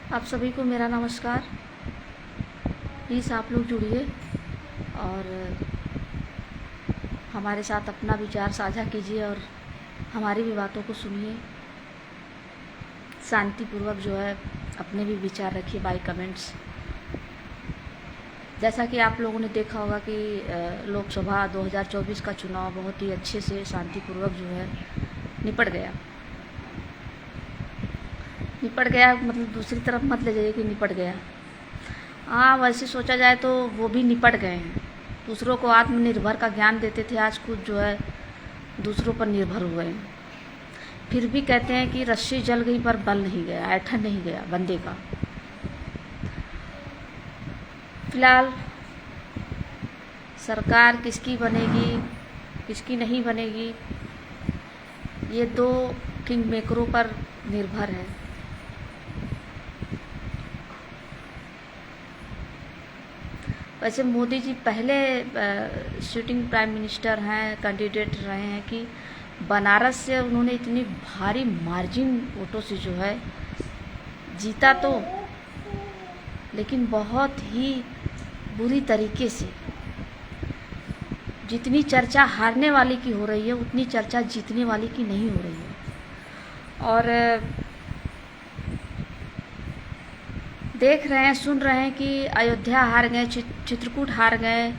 आप सभी को मेरा नमस्कार। प्लीज़ आप लोग जुड़िए और हमारे साथ अपना विचार साझा कीजिए और हमारी भी बातों को सुनिए। शांतिपूर्वक जो है अपने भी विचार रखिए बाय कमेंट्स। जैसा कि आप लोगों ने देखा होगा कि लोकसभा 2024 का चुनाव बहुत ही अच्छे से शांतिपूर्वक जो है निपट गया मतलब दूसरी तरफ मत ले जाइए कि निपट गया। हाँ, वैसे सोचा जाए तो वो भी निपट गए हैं। दूसरों को आत्मनिर्भर का ज्ञान देते थे, आज खुद जो है दूसरों पर निर्भर हुए हैं। फिर भी कहते हैं कि रस्सी जल गई पर बल नहीं गया, ऐठन नहीं गया बंदे का। फिलहाल सरकार किसकी बनेगी किसकी नहीं बनेगी, ये दो किंग मेकरों पर निर्भर है। वैसे मोदी जी पहले सिटिंग प्राइम मिनिस्टर हैं, कैंडिडेट रहे हैं कि बनारस से उन्होंने इतनी भारी मार्जिन वोटों से जो है जीता, तो लेकिन बहुत ही बुरी तरीके से। जितनी चर्चा हारने वाले की हो रही है उतनी चर्चा जीतने वाले की नहीं हो रही है। और देख रहे हैं, सुन रहे हैं कि अयोध्या हार गए, चित्रकूट हार गए,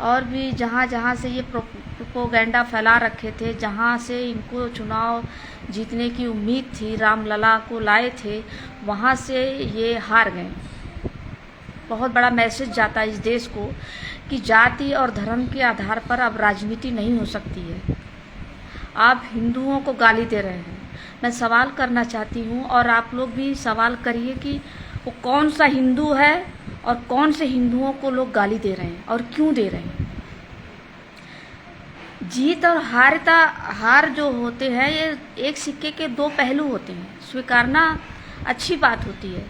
और भी जहाँ जहाँ से ये प्रोपोगेंडा फैला रखे थे, जहाँ से इनको चुनाव जीतने की उम्मीद थी, रामलला को लाए थे, वहाँ से ये हार गए। बहुत बड़ा मैसेज जाता है इस देश को कि जाति और धर्म के आधार पर अब राजनीति नहीं हो सकती है। आप हिंदुओं को गाली दे रहे हैं। मैं सवाल करना चाहती हूँ और आप लोग भी सवाल करिए कि वो कौन सा हिंदू है और कौन से हिंदुओं को लोग गाली दे रहे हैं और क्यों दे रहे हैं। जीत और हार जो होते हैं ये एक सिक्के के दो पहलू होते हैं। स्वीकारना अच्छी बात होती है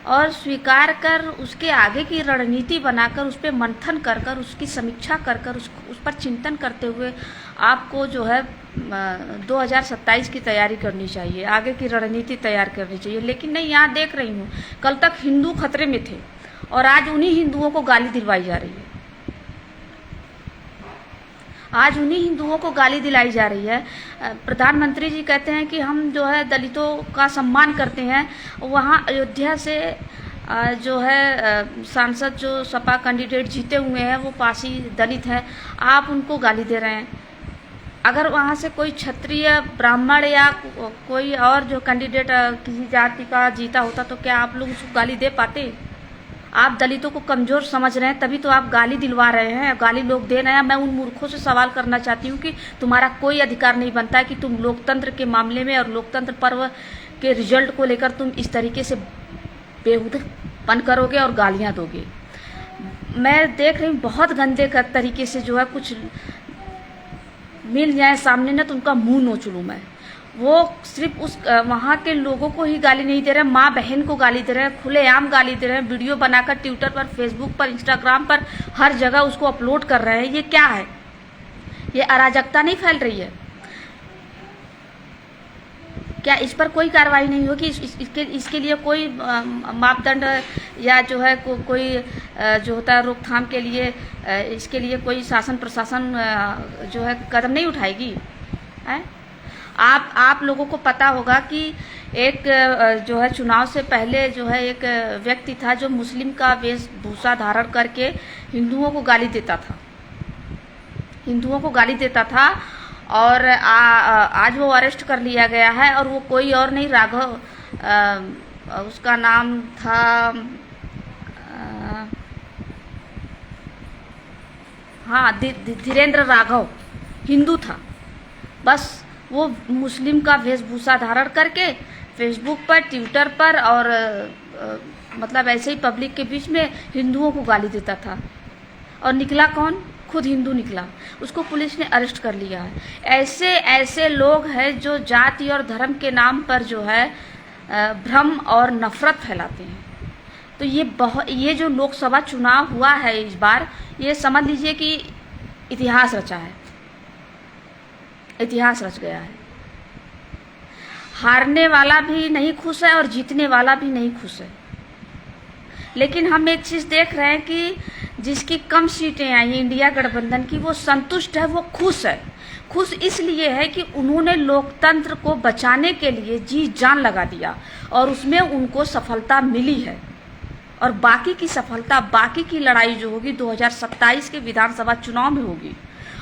और स्वीकार कर उसके आगे की रणनीति बनाकर उस पर मंथन कर उसकी समीक्षा कर उस पर चिंतन करते हुए आपको जो है 2027 की तैयारी करनी चाहिए, आगे की रणनीति तैयार करनी चाहिए। लेकिन नहीं, यहाँ देख रही हूँ कल तक हिंदू खतरे में थे और आज उन्हीं हिंदुओं को गाली दिलवाई जा रही है। आज उन्हीं हिंदुओं को गाली दिलाई जा रही है। प्रधानमंत्री जी कहते हैं कि हम जो है दलितों का सम्मान करते हैं। वहाँ अयोध्या से जो है सांसद जो सपा कैंडिडेट जीते हुए हैं वो पासी दलित है, आप उनको गाली दे रहे हैं। अगर वहाँ से कोई क्षत्रिय, ब्राह्मण या कोई और जो कैंडिडेट किसी जाति का जीता होता तो क्या आप लोग उसको गाली दे पाते? आप दलितों को कमज़ोर समझ रहे हैं, तभी तो आप गाली दिलवा रहे हैं, गाली लोग दे रहे हैं। मैं उन मूर्खों से सवाल करना चाहती हूँ कि तुम्हारा कोई अधिकार नहीं बनता है कि तुम लोकतंत्र के मामले में और लोकतंत्र पर्व के रिजल्ट को लेकर तुम इस तरीके से बेहुदपन करोगे और गालियाँ दोगे। मैं देख रही हूँ बहुत गंदे तरीके से जो है कुछ मिल जाए सामने ना तो उनका मुंह नोच लूँ मैं। वो सिर्फ उस वहाँ के लोगों को ही गाली नहीं दे रहे, माँ बहन को गाली दे रहे हैं, खुलेआम गाली दे रहे हैं, वीडियो बनाकर ट्विटर पर, फेसबुक पर, इंस्टाग्राम पर हर जगह उसको अपलोड कर रहे हैं। ये क्या है? ये अराजकता नहीं फैल रही है क्या? इस पर कोई कार्रवाई नहीं होगी? इसके लिए कोई मापदंड या जो है कोई जो होता है रोकथाम के लिए, इसके लिए कोई शासन प्रशासन जो है कदम नहीं उठाएगी है? आप लोगों को पता होगा कि एक जो है चुनाव से पहले जो है एक व्यक्ति था जो मुस्लिम का वेशभूषा धारण करके हिंदुओं को गाली देता था और आज वो अरेस्ट कर लिया गया है। और वो कोई और नहीं, राघव, उसका नाम था हाँ धीरेन्द्र राघव, हिंदू था। बस वो मुस्लिम का वेशभूषा धारण करके फेसबुक पर, ट्विटर पर और मतलब ऐसे ही पब्लिक के बीच में हिंदुओं को गाली देता था। और निकला कौन? खुद हिंदू निकला। उसको पुलिस ने अरेस्ट कर लिया है। ऐसे लोग हैं जो जाति और धर्म के नाम पर जो है भ्रम और नफरत फैलाते हैं। तो ये जो लोकसभा चुनाव हुआ है इस बार, ये समझ लीजिए कि इतिहास रचा है, इतिहास रच गया है। हारने वाला भी नहीं खुश है और जीतने वाला भी नहीं खुश है। लेकिन हम एक चीज़ देख रहे हैं कि जिसकी कम सीटें आई इंडिया गठबंधन की, वो संतुष्ट है, वो खुश है। खुश इसलिए है कि उन्होंने लोकतंत्र को बचाने के लिए जी जान लगा दिया और उसमें उनको सफलता मिली है। और बाकी की सफलता, बाकी की लड़ाई जो होगी 2027 के विधानसभा चुनाव में होगी।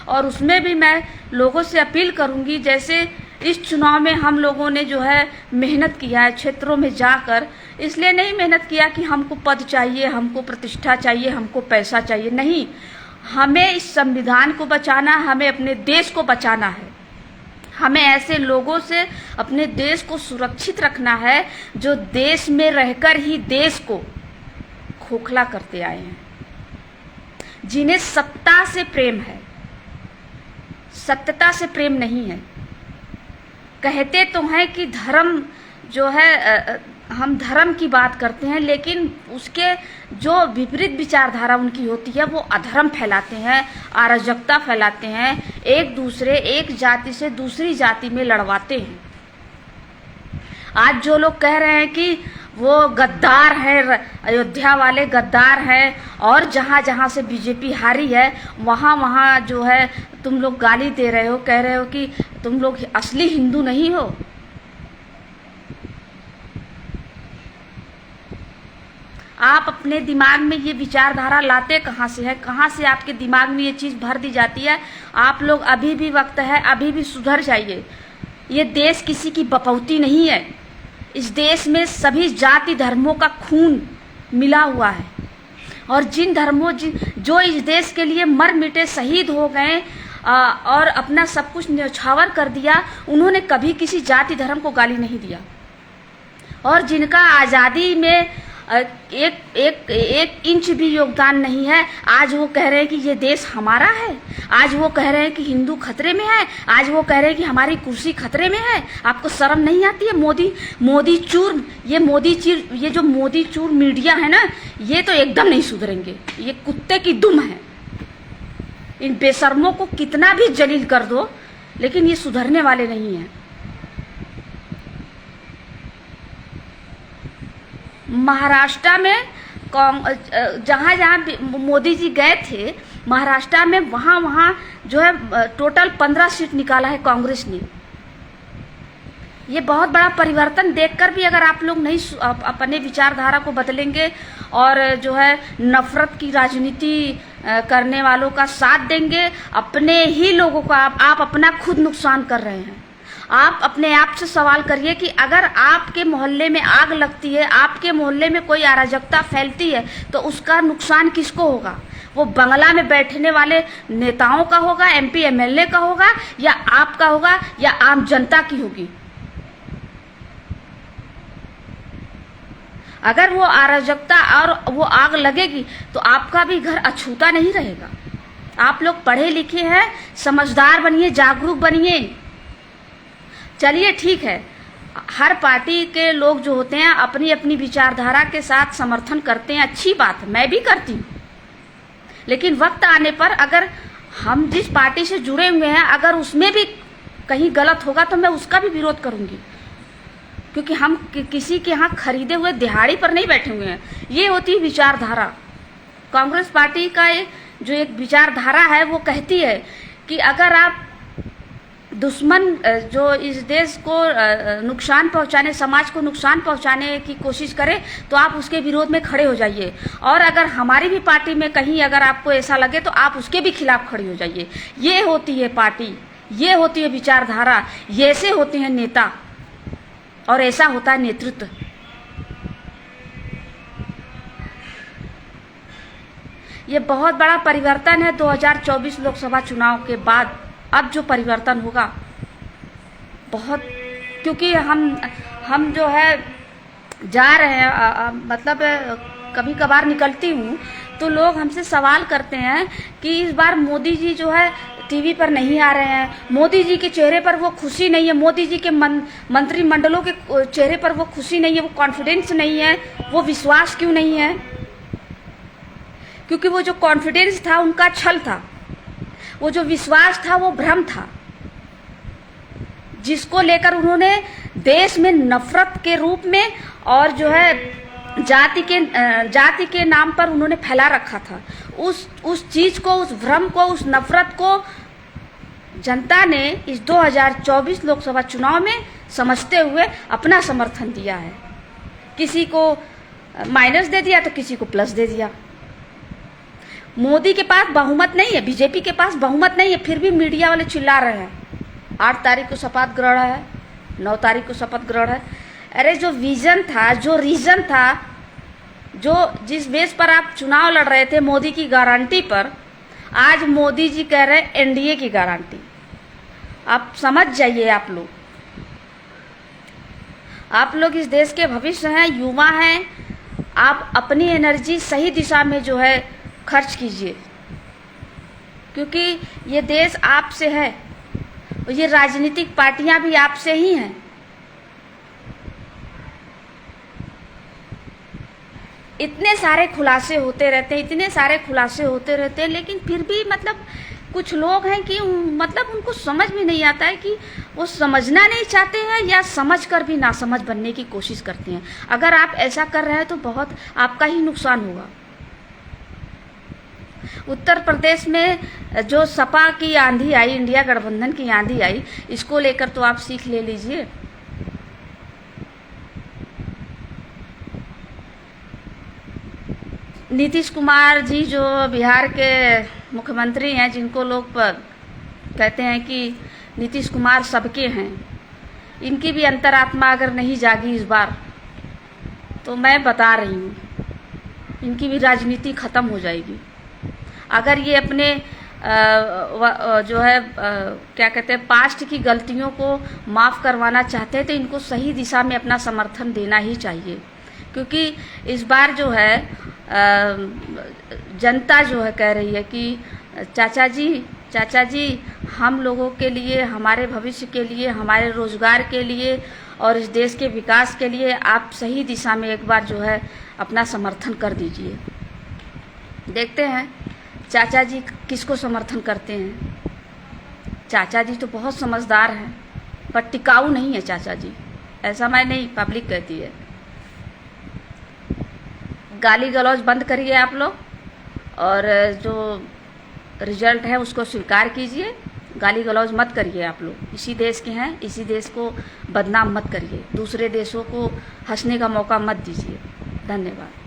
और उसमें भी मैं लोगों से अपील करूंगी, जैसे इस चुनाव में हम लोगों ने जो है मेहनत किया है क्षेत्रों में जाकर, इसलिए नहीं मेहनत किया कि हमको पद चाहिए, हमको प्रतिष्ठा चाहिए, हमको पैसा चाहिए, नहीं, हमें इस संविधान को बचाना, हमें अपने देश को बचाना है। हमें ऐसे लोगों से अपने देश को सुरक्षित रखना है जो देश में रहकर ही देश को खोखला करते आए हैं, जिन्हें सत्ता से प्रेम है, सत्यता से प्रेम नहीं है। कहते तो हैं कि धर्म जो है, हम धर्म की बात करते हैं, लेकिन उसके जो विपरीत विचारधारा उनकी होती है, वो अधर्म फैलाते हैं, अराजकता फैलाते हैं, एक जाति से दूसरी जाति में लड़वाते हैं। आज जो लोग कह रहे हैं कि वो गद्दार है, अयोध्या वाले गद्दार हैं, और जहाँ जहाँ से बीजेपी हारी है वहाँ वहाँ जो है तुम लोग गाली दे रहे हो, कह रहे हो कि तुम लोग असली हिंदू नहीं हो। आप अपने दिमाग में ये विचारधारा लाते कहाँ से है, कहाँ से आपके दिमाग में ये चीज़ भर दी जाती है? आप लोग अभी भी वक्त है, अभी भी सुधर जाइए। ये देश किसी की बपौती नहीं है। इस देश में सभी जाति धर्मों का खून मिला हुआ है, और जिन धर्मों जो इस देश के लिए मर मिटे शहीद हो गए और अपना सब कुछ न्यौछावर कर दिया, उन्होंने कभी किसी जाति धर्म को गाली नहीं दिया। और जिनका आज़ादी में एक इंच भी योगदान नहीं है, आज वो कह रहे हैं कि ये देश हमारा है, आज वो कह रहे हैं कि हिंदू खतरे में है, आज वो कह रहे हैं कि हमारी कुर्सी खतरे में है। आपको शर्म नहीं आती है? मोदी चूर, ये जो मोदी चूर मीडिया है ना, ये तो एकदम नहीं सुधरेंगे। ये कुत्ते की दुम है। इन बेशर्मों को कितना भी जलील कर दो, लेकिन ये सुधरने वाले नहीं हैं। महाराष्ट्र में जहाँ जहाँ मोदी जी गए थे, महाराष्ट्र में वहाँ जो है टोटल 15 सीट निकाला है कांग्रेस ने। ये बहुत बड़ा परिवर्तन देखकर भी अगर आप लोग नहीं अपने विचारधारा को बदलेंगे और जो है नफरत की राजनीति करने वालों का साथ देंगे, अपने ही लोगों को आप अपना खुद नुकसान कर रहे हैं। आप अपने आप से सवाल करिए कि अगर आपके मोहल्ले में आग लगती है, आपके मोहल्ले में कोई अराजकता फैलती है, तो उसका नुकसान किसको होगा? वो बंगला में बैठने वाले नेताओं का होगा, MP MLA का होगा, या आपका होगा, या आम जनता की होगी? अगर वो अराजकता और वो आग लगेगी तो आपका भी घर अछूता नहीं रहेगा। आप लोग पढ़े लिखे हैं, समझदार बनिए, जागरूक बनिए। चलिए ठीक है, हर पार्टी के लोग जो होते हैं अपनी अपनी विचारधारा के साथ समर्थन करते हैं, अच्छी बात है, मैं भी करती हूँ। लेकिन वक्त आने पर अगर हम जिस पार्टी से जुड़े हुए हैं, अगर उसमें भी कहीं गलत होगा तो मैं उसका भी विरोध करूँगी, क्योंकि हम किसी के यहाँ खरीदे हुए दिहाड़ी पर नहीं बैठे हुए हैं। ये होती है विचारधारा। कांग्रेस पार्टी का जो एक विचारधारा है वो कहती है कि अगर आप दुश्मन जो इस देश को नुकसान पहुंचाने, समाज को नुकसान पहुंचाने की कोशिश करे, तो आप उसके विरोध में खड़े हो जाइए। और अगर हमारी भी पार्टी में कहीं अगर आपको ऐसा लगे तो आप उसके भी खिलाफ खड़े हो जाइए। ये होती है पार्टी, ये होती है विचारधारा, ये ऐसे होते हैं नेता, और ऐसा होता है नेतृत्व। ये बहुत बड़ा परिवर्तन है 2024 लोकसभा चुनाव के बाद। अब जो परिवर्तन होगा बहुत, क्योंकि हम जो है जा रहे हैं, मतलब कभी कभार निकलती हूँ तो लोग हमसे सवाल करते हैं कि इस बार मोदी जी जो है टीवी पर नहीं आ रहे हैं, मोदी जी के चेहरे पर वो खुशी नहीं है, मोदी जी के मंत्रिमंडलों के चेहरे पर वो खुशी नहीं है, वो कॉन्फिडेंस नहीं है, वो विश्वास क्यों नहीं है? क्योंकि वो जो कॉन्फिडेंस था उनका छल था, वो जो विश्वास था वो भ्रम था, जिसको लेकर उन्होंने देश में नफरत के रूप में और जो है जाति के नाम पर उन्होंने फैला रखा था। उस चीज को, उस भ्रम को, उस नफरत को जनता ने इस 2024 लोकसभा चुनाव में समझते हुए अपना समर्थन दिया है। किसी को माइनस दे दिया तो किसी को प्लस दे दिया। मोदी के पास बहुमत नहीं है, बीजेपी के पास बहुमत नहीं है, फिर भी मीडिया वाले चिल्ला रहे हैं 8 तारीख को शपथ ग्रहण है, 9 तारीख को शपथ ग्रहण है। अरे जो विजन था, जो रीजन था, जो जिस बेस पर आप चुनाव लड़ रहे थे मोदी की गारंटी पर, आज मोदी जी कह रहे हैं एनडीए की गारंटी। आप समझ जाइए, आप लोग इस देश के भविष्य हैं, युवा हैं। आप अपनी एनर्जी सही दिशा में जो है खर्च कीजिए, क्योंकि ये देश आपसे है और ये राजनीतिक पार्टियां भी आपसे ही हैं। इतने सारे खुलासे होते रहते हैं, इतने सारे खुलासे होते रहते हैं, लेकिन फिर भी मतलब कुछ लोग हैं कि मतलब उनको समझ में नहीं आता है कि वो समझना नहीं चाहते हैं या समझ कर भी ना समझ बनने की कोशिश करते हैं। अगर आप ऐसा कर रहे हैं तो बहुत आपका ही नुकसान होगा। उत्तर प्रदेश में जो सपा की आंधी आई, इंडिया गठबंधन की आंधी आई, इसको लेकर तो आप सीख ले लीजिए। नीतीश कुमार जी जो बिहार के मुख्यमंत्री हैं, जिनको लोग कहते हैं कि नीतीश कुमार सबके हैं, इनकी भी अंतरात्मा अगर नहीं जागी इस बार, तो मैं बता रही हूँ इनकी भी राजनीति खत्म हो जाएगी। अगर ये अपने जो है क्या कहते हैं, पास्ट की गलतियों को माफ़ करवाना चाहते हैं तो इनको सही दिशा में अपना समर्थन देना ही चाहिए, क्योंकि इस बार जो है जनता जो है कह रही है कि चाचा जी हम लोगों के लिए, हमारे भविष्य के लिए, हमारे रोजगार के लिए और इस देश के विकास के लिए आप सही दिशा में एक बार जो है अपना समर्थन कर दीजिए। देखते हैं चाचा जी किसको समर्थन करते हैं। चाचा जी तो बहुत समझदार हैं, पर टिकाऊ नहीं है चाचा जी, ऐसा मैं नहीं, पब्लिक कहती है। गाली गलौज बंद करिए आप लोग, और जो रिजल्ट है उसको स्वीकार कीजिए। गाली गलौज मत करिए आप लोग, इसी देश के हैं, इसी देश को बदनाम मत करिए, दूसरे देशों को हंसने का मौका मत दीजिए। धन्यवाद।